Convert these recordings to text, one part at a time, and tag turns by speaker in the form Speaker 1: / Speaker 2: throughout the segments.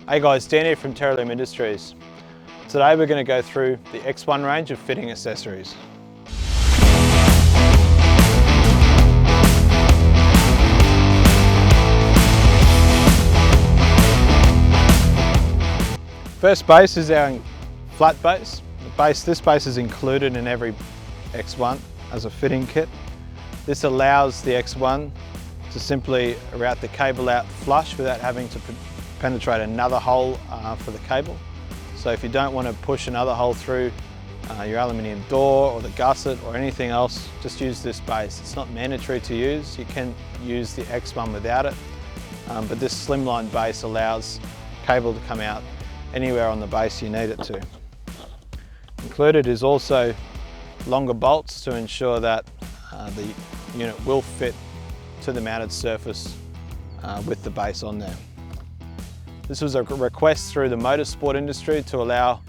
Speaker 1: Hey guys, Dan here from Teralume Industries. Today we're going to go through the X1 range of fitting accessories. First base is our flat base. This base is included in every X1 as a fitting kit. This allows the X1 to simply route the cable out flush without having to penetrate another hole for the cable. So if you don't want to push another hole through your aluminium door or the gusset or anything else, just use this base. It's not mandatory to use. You can use the X1 without it, but this slimline base allows cable to come out anywhere on the base you need it to. Included is also longer bolts to ensure that the unit will fit to the mounted surface with the base on there. This was a request through the motorsport industry to allow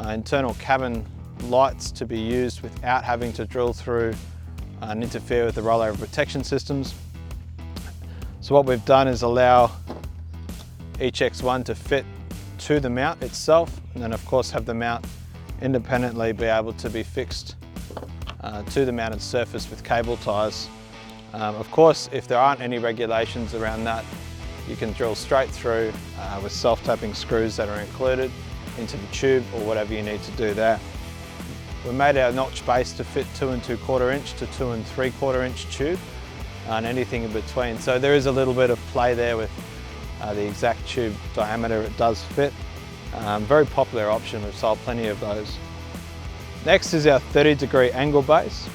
Speaker 1: internal cabin lights to be used without having to drill through and interfere with the rollover protection systems. So what we've done is allow each X1 to fit to the mount itself, and then of course have the mount independently be able to be fixed to the mounted surface with cable ties. Of course, if there aren't any regulations around that, you can drill straight through with self-tapping screws that are included into the tube or whatever you need to do there. We made our notch base to fit 2 2/4 inch to 2 3/4 inch tube and anything in between. So there is a little bit of play there with the exact tube diameter it does fit. Very popular option, we've sold plenty of those. Next is our 30-degree angle base.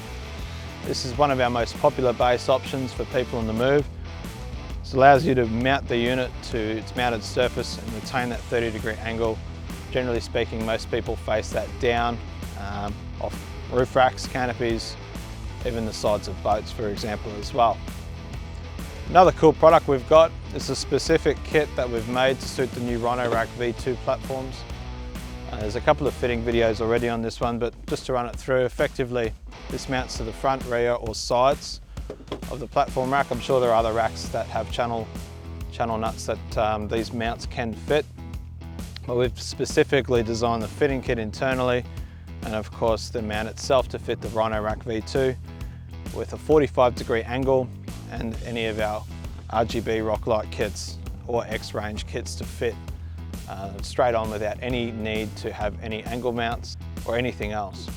Speaker 1: This is one of our most popular base options for people on the move. This allows you to mount the unit to its mounted surface and retain that 30-degree angle. Generally speaking, most people face that down off roof racks, canopies, even the sides of boats, for example, as well. Another cool product we've got is a specific kit that we've made to suit the new Rhino-Rack V2 platforms. There's a couple of fitting videos already on this one, but just to run it through, effectively this mounts to the front, rear or sides of the platform rack. I'm sure there are other racks that have channel nuts that these mounts can fit, but we've specifically designed the fitting kit internally and of course the mount itself to fit the Rhino-Rack V2 with a 45-degree angle and any of our RGB Rock Light kits or X-range kits to fit straight on without any need to have any angle mounts or anything else.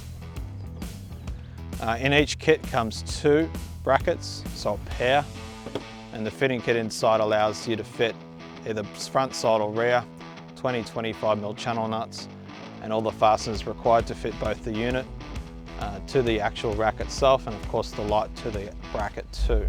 Speaker 1: In each kit comes 2 brackets, so a pair, and the fitting kit inside allows you to fit either front, side or rear, 20-25mm channel nuts, and all the fasteners required to fit both the unit to the actual rack itself and of course the light to the bracket too.